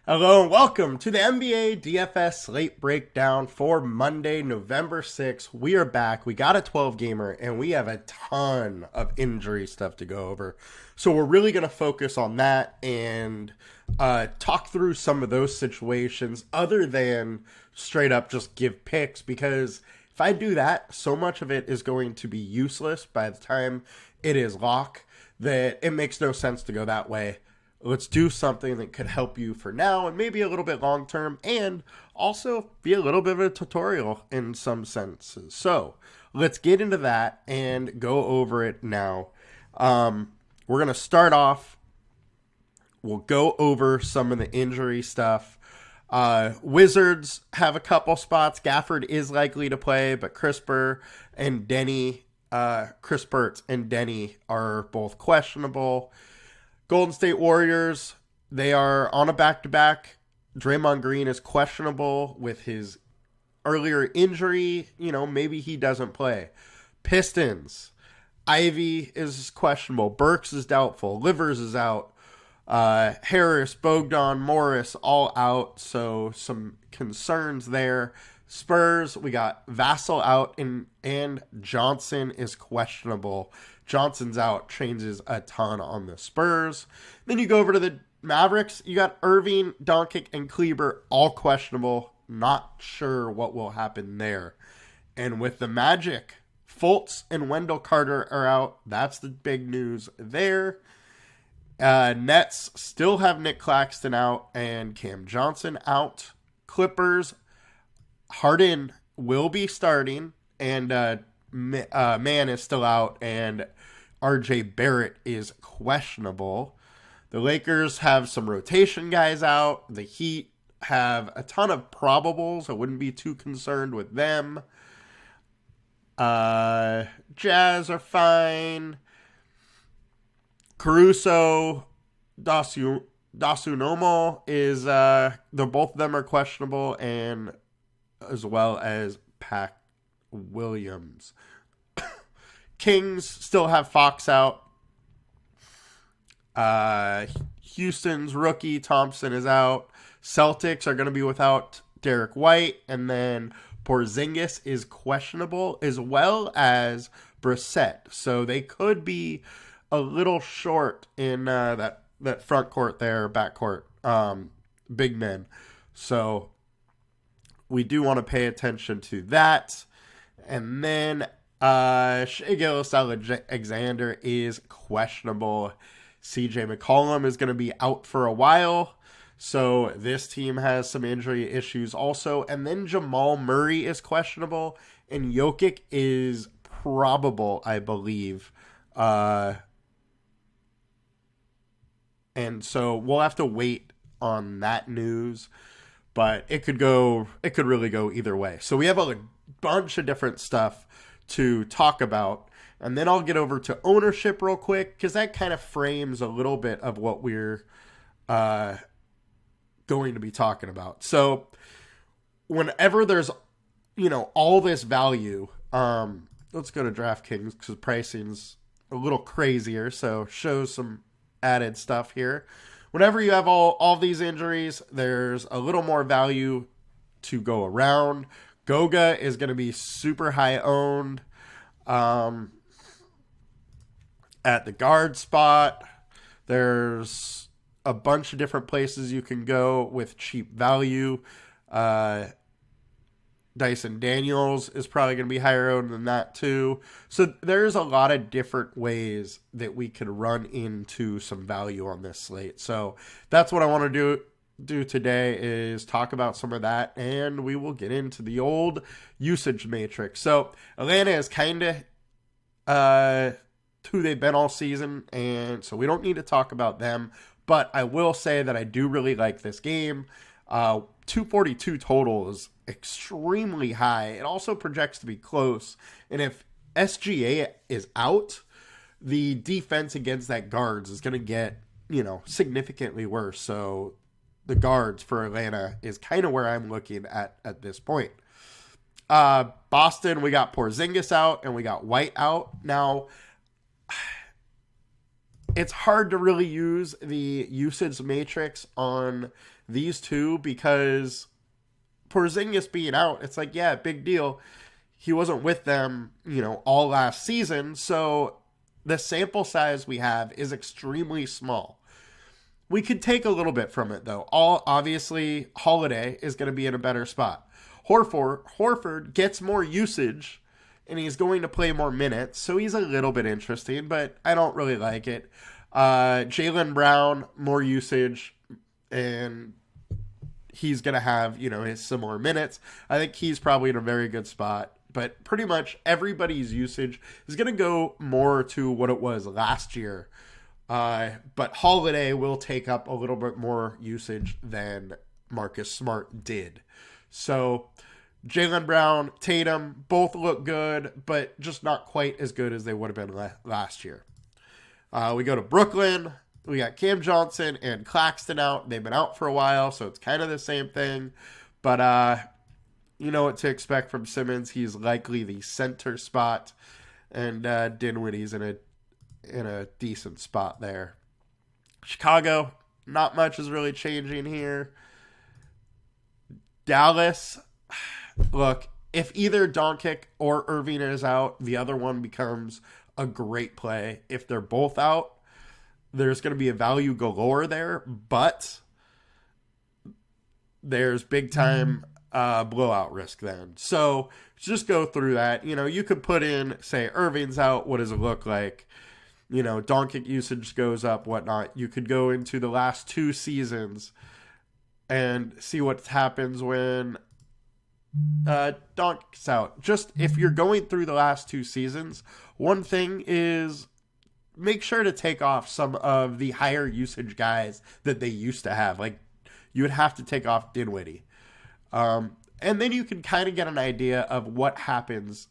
Hello and welcome to the NBA DFS Slate Breakdown for Monday, November 6th. We are back. We got a 12-gamer, and we have a ton of injury stuff to go over. So we're really going to focus on that and talk through some of those situations other than straight up just give picks, because if I do that, so much of it is going to be useless by the time it is lock that it makes no sense to go that way. Let's do something that could help you for now and maybe a little bit long term, and also be a little bit of a tutorial in some senses. So let's get into that and go over it now. We're going to start off. We'll go over some of the injury stuff. Wizards have a couple spots. Gafford is likely to play, but Chris Burtz and Denny are both questionable. Golden State Warriors, they are on a back-to-back. Draymond Green is questionable with his earlier injury. Maybe he doesn't play. Pistons, Ivy is questionable. Burks is doubtful. Livers is out. Harris, Bogdan, Morris, all out. So some concerns there. Spurs, we got Vassell out and Johnson is questionable. Johnson's out, changes a ton on the Spurs. Then you go over to the Mavericks. You got Irving, Doncic, and Kleber all questionable. Not sure what will happen there. And with the Magic, Fultz and Wendell Carter are out. That's the big news there. Nets still have Nick Claxton out and Cam Johnson out. Clippers, Harden will be starting, and Mann is still out, and RJ Barrett is questionable. The Lakers have some rotation guys out. The Heat have a ton of probables. I wouldn't be too concerned with them. Jazz are fine. Caruso, Dasunomo is both of them are questionable, and as well as Pac Williams. Kings still have Fox out. Houston's rookie Thompson is out. Celtics are going to be without Derek White, and then Porzingis is questionable, as well as Brissett. So they could be a little short in that front court there, back court, big men. So we do want to pay attention to that. And then Shai Gilgeous-Alexander is questionable. CJ McCollum is going to be out for a while. So this team has some injury issues also. And then Jamal Murray is questionable. And Jokic is probable, I believe. And so we'll have to wait on that news. But it could really go either way. So we have a bunch of different stuff to talk about, and then I'll get over to ownership real quick, because that kind of frames a little bit of what we're going to be talking about. So whenever there's all this value, let's go to DraftKings because pricing's a little crazier, so shows some added stuff here. Whenever you have all these injuries, there's a little more value to go around. Goga is going to be super high owned at the guard spot. There's a bunch of different places you can go with cheap value. Dyson Daniels is probably going to be higher owned than that too. So there's a lot of different ways that we could run into some value on this slate. So that's what I want to do today, is talk about some of that, and we will get into the old usage matrix. So Atlanta is kind of who they've been all season, and so we don't need to talk about them, but I will say that I do really like this game. 242 total is extremely high. It also projects to be close, and if SGA is out, the defense against that guards is going to get significantly worse. So the guards for Atlanta is kind of where I'm looking at this point. Boston, we got Porzingis out and we got White out. Now, it's hard to really use the usage matrix on these two because Porzingis being out, it's like, yeah, big deal. He wasn't with them, all last season, so the sample size we have is extremely small. We could take a little bit from it, though. Obviously, Holiday is going to be in a better spot. Horford gets more usage, and he's going to play more minutes, so he's a little bit interesting, but I don't really like it. Jaylen Brown, more usage, and he's going to have, his similar minutes. I think he's probably in a very good spot, but pretty much everybody's usage is going to go more to what it was last year. But Holiday will take up a little bit more usage than Marcus Smart did. So Jaylen Brown, Tatum, both look good, but just not quite as good as they would have been last year. We go to Brooklyn. We got Cam Johnson and Claxton out. They've been out for a while, so it's kind of the same thing. But you know what to expect from Simmons. He's likely the center spot, and Dinwiddie's in a decent spot there. Chicago, not much is really changing here. Dallas, look, if either Doncic or Irving is out, the other one becomes a great play. If they're both out, there's going to be a value galore there, but there's big time blowout risk then. So just go through that. You could put in, say, Irving's out. What does it look like? Doncic usage goes up, whatnot. You could go into the last 2 seasons and see what happens when Doncic's out. Just if you're going through the last 2 seasons, one thing is make sure to take off some of the higher usage guys that they used to have. Like, you would have to take off Dinwiddie. And then you can kind of get an idea of what happens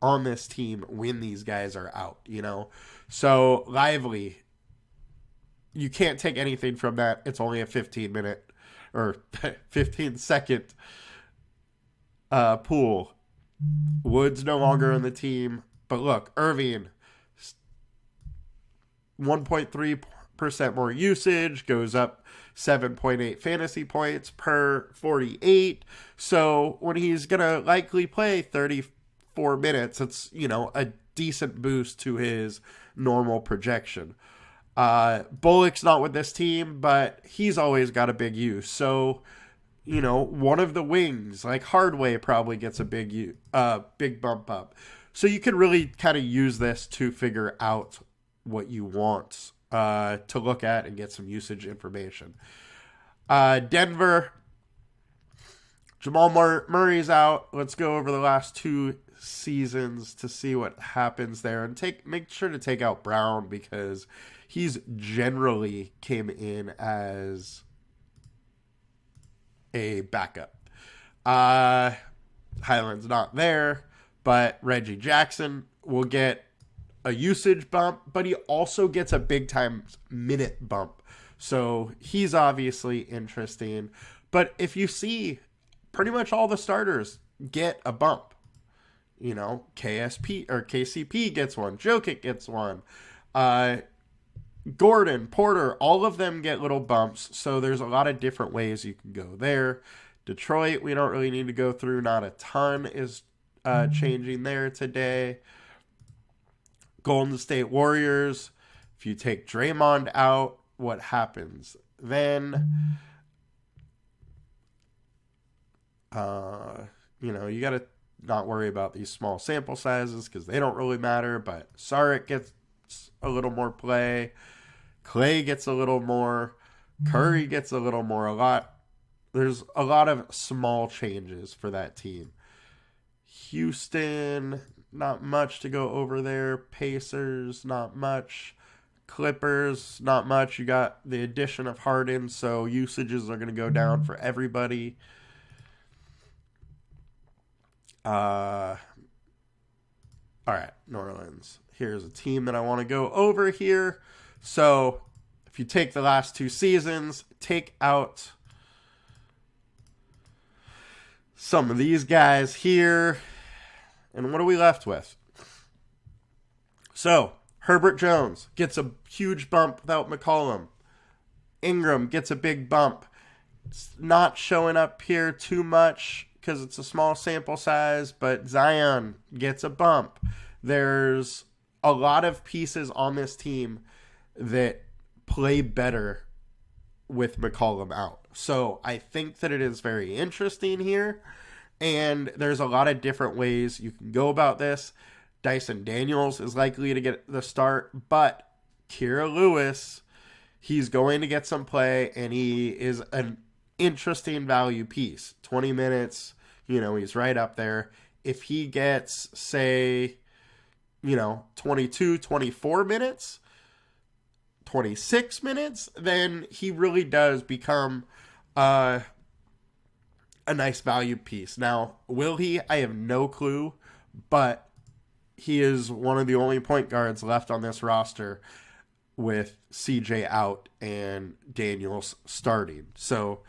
on this team when these guys are out, So, Lively, you can't take anything from that. It's only a 15-minute or 15-second pool. Wood's no longer on the team. But look, Irving, 1.3% more usage, goes up 7.8 fantasy points per 48. So when he's going to likely play 34 minutes, it's, a decent boost to his normal projection. Bullock's not with this team, but he's always got a big use. So, one of the wings, like Hardaway, probably gets a big bump up. So you can really kind of use this to figure out what you want to look at and get some usage information. Denver, Jamal Murray's out. Let's go over the last 2 seasons to see what happens there, and make sure to take out Brown because he's generally came in as a backup. Highland's not there, but Reggie Jackson will get a usage bump, but he also gets a big time minute bump. So he's obviously interesting. But if you see pretty much all the starters get a bump, KSP or KCP gets one, Jokic gets one, Gordon, Porter, all of them get little bumps. So there's a lot of different ways you can go there. Detroit, we don't really need to go through. Not a ton is changing there today. Golden State Warriors, if you take Draymond out, what happens then? You got to not worry about these small sample sizes because they don't really matter, but Saric gets a little more play. Clay gets a little more. Curry gets a little more. There's a lot of small changes for that team. Houston, not much to go over there. Pacers, not much. Clippers, not much. You got the addition of Harden, so usages are going to go down for everybody. All right, New Orleans. Here's a team that I want to go over here. So if you take the last 2 seasons, take out some of these guys here, and what are we left with? So Herbert Jones gets a huge bump without McCollum. Ingram gets a big bump. It's not showing up here too much because it's a small sample size, but Zion gets a bump. There's a lot of pieces on this team that play better with McCollum out. So I think that it is very interesting here, and there's a lot of different ways you can go about this. Dyson Daniels is likely to get the start, but Kira Lewis, he's going to get some play, and he is an interesting value piece. 20 minutes, he's right up there. If he gets, say, 22, 24 minutes, 26 minutes, then he really does become a nice value piece. Now, will he? I have no clue, but he is one of the only point guards left on this roster with CJ out and Daniels starting. So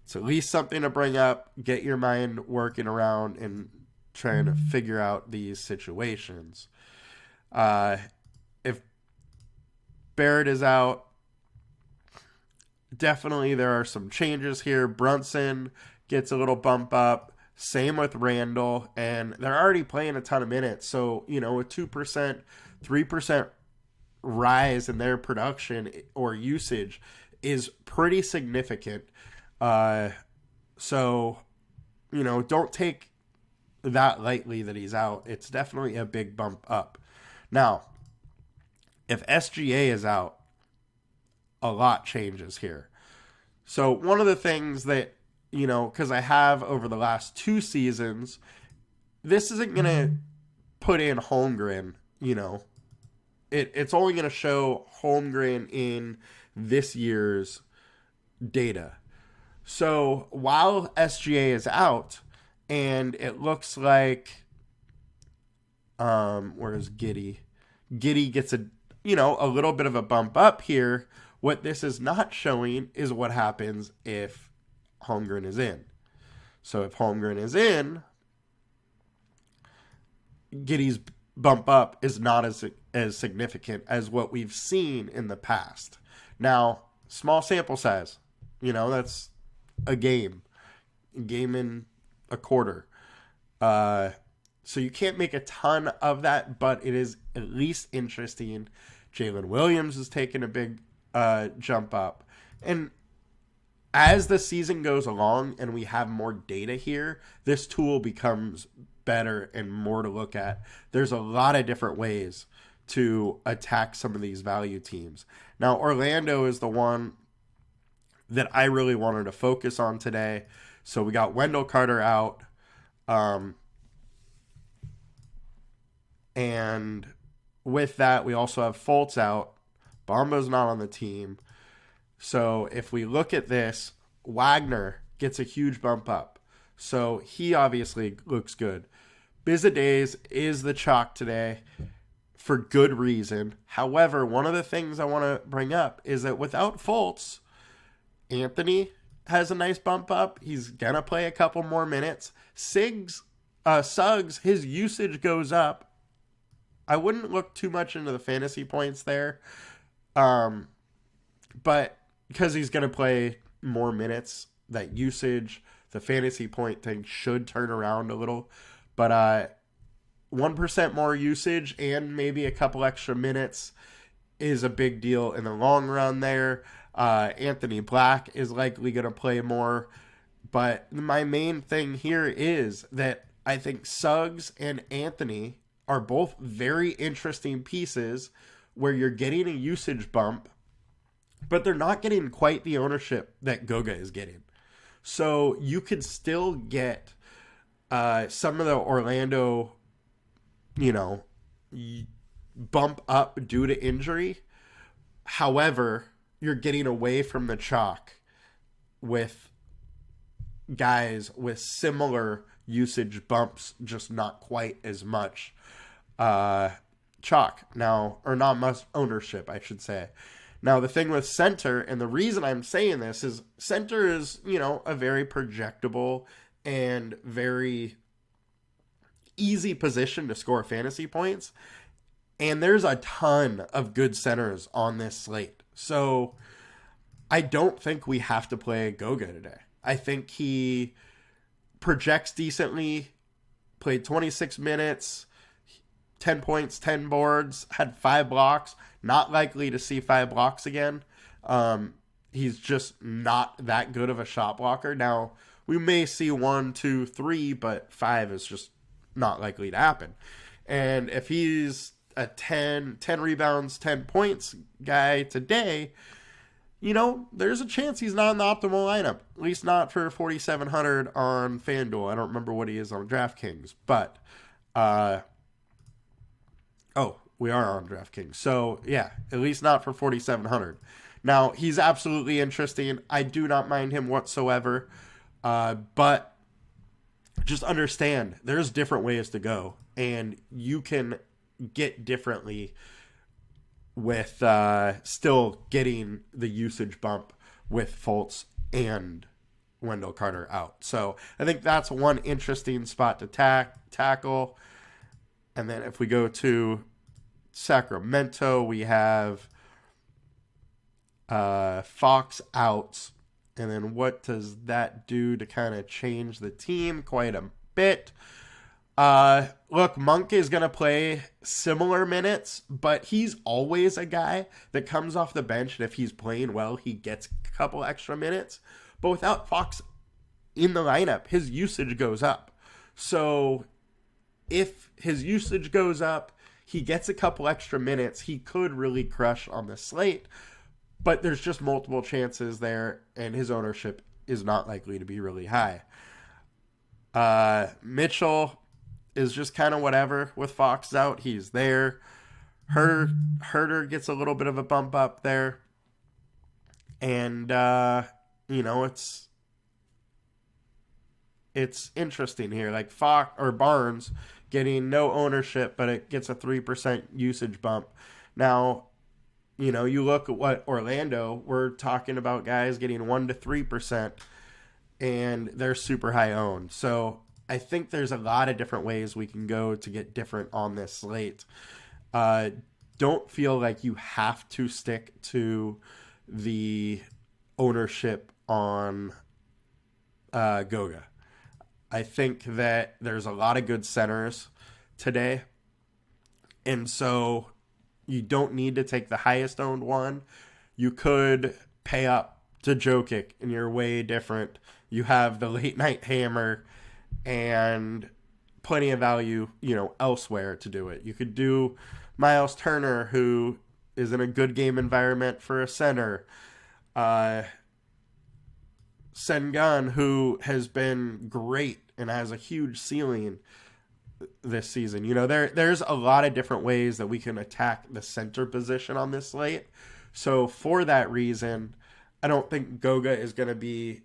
it's at least something to bring up, get your mind working around and trying to figure out these situations. If Barrett is out, definitely there are some changes here. Brunson gets a little bump up. Same with Randall, and they're already playing a ton of minutes. So, a 2%, 3% rise in their production or usage is pretty significant. So, don't take that lightly that he's out. It's definitely a big bump up. Now, if SGA is out, a lot changes here. So one of the things that, because I have over the last 2 seasons, this isn't going to put in Holmgren, It's only going to show Holmgren in this year's data. So while SGA is out, and it looks like, where's Giddey? Giddey gets a little bit of a bump up here. What this is not showing is what happens if Holmgren is in. So if Holmgren is in, Giddey's bump up is not as significant as what we've seen in the past. Now, small sample size, that's a game in a quarter. So you can't make a ton of that, but it is at least interesting. Jalen Williams is taking a big jump up. And as the season goes along and we have more data here, this tool becomes better and more to look at. There's a lot of different ways to attack some of these value teams. Now, Orlando is the one that I really wanted to focus on today. So we got Wendell Carter out. And with that, we also have Fultz out. Bamba's not on the team. So if we look at this, Wagner gets a huge bump up. So he obviously looks good. Bizadays is the chalk today for good reason. However, one of the things I want to bring up is that without Fultz, Anthony has a nice bump up. He's going to play a couple more minutes. Suggs, his usage goes up. I wouldn't look too much into the fantasy points there. But because he's going to play more minutes, that usage, the fantasy point thing should turn around a little. But 1% more usage and maybe a couple extra minutes is a big deal in the long run there. Anthony Black is likely going to play more. But my main thing here is that I think Suggs and Anthony are both very interesting pieces where you're getting a usage bump, but they're not getting quite the ownership that Goga is getting. So you could still get some of the Orlando, bump up due to injury. However, you're getting away from the chalk with guys with similar usage bumps, just not quite as much chalk now, or not much ownership, I should say. Now, the thing with center, and the reason I'm saying this is center is, a very projectable and very easy position to score fantasy points. And there's a ton of good centers on this slate. So I don't think we have to play Goga today. I think he projects decently, played 26 minutes, 10 points, 10 boards, had 5 blocks. Not likely to see 5 blocks again. He's just not that good of a shot blocker. Now, we may see 1, 2, 3, but 5 is just not likely to happen. And if he's a 10 rebounds, 10 points guy today, there's a chance he's not in the optimal lineup. At least not for 4,700 on FanDuel. I don't remember what he is on DraftKings. But, we are on DraftKings. So, yeah, at least not for 4,700. Now, he's absolutely interesting. I do not mind him whatsoever. But just understand, there's different ways to go. And you can get differently with still getting the usage bump with Fultz and Wendell Carter out. So I think that's one interesting spot to tackle. And then if we go to Sacramento, we have Fox out. And then what does that do to kind of change the team? Quite a bit. Look, Monk is going to play similar minutes, but he's always a guy that comes off the bench, and if he's playing well, he gets a couple extra minutes. But without Fox in the lineup, his usage goes up. So if his usage goes up, he gets a couple extra minutes, he could really crush on the slate. But there's just multiple chances there, and his ownership is not likely to be really high. Mitchell is just kind of whatever with Fox out. He's there. Herder gets a little bit of a bump up there. And, it's interesting here. Like Fox or Barnes getting no ownership, but it gets a 3% usage bump. Now, you look at what Orlando, we're talking about guys getting 1 to 3%, and they're super high owned. So I think there's a lot of different ways we can go to get different on this slate. Don't feel like you have to stick to the ownership on Goga. I think that there's a lot of good centers today, and so you don't need to take the highest owned one. You could pay up to Jokic, and you're way different. You have the late night hammer and plenty of value, elsewhere to do it. You could do Miles Turner, who is in a good game environment for a center. Sengun, who has been great and has a huge ceiling this season. There's a lot of different ways that we can attack the center position on this slate. So for that reason, I don't think Goga is going to be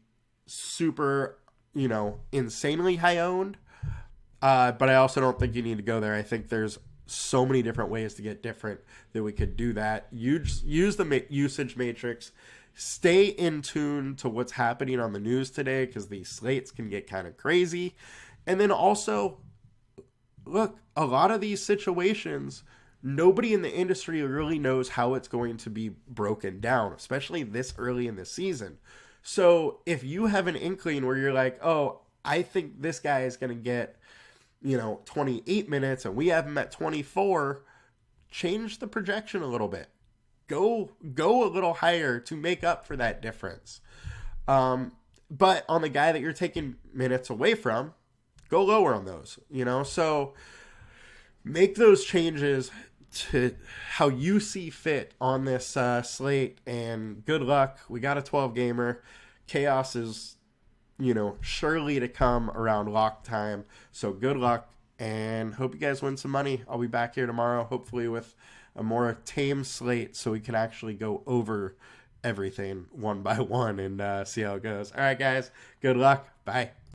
super, insanely high owned. But I also don't think you need to go there. I think there's so many different ways to get different that we could do that. Use the usage matrix. Stay in tune to what's happening on the news today, because these slates can get kind of crazy. And then also, look, a lot of these situations, nobody in the industry really knows how it's going to be broken down, especially this early in the season. So if you have an inkling where you're like, oh, I think this guy is going to get, 28 minutes and we have him at 24, change the projection a little bit. Go a little higher to make up for that difference. But on the guy that you're taking minutes away from, go lower on those, So make those changes to how you see fit on this slate, and good luck. We got a 12-gamer. Chaos is, surely to come around lock time. So good luck, and hope you guys win some money. I'll be back here tomorrow, hopefully with a more tame slate, so we can actually go over everything one by one and see how it goes. All right, guys. Good luck. Bye.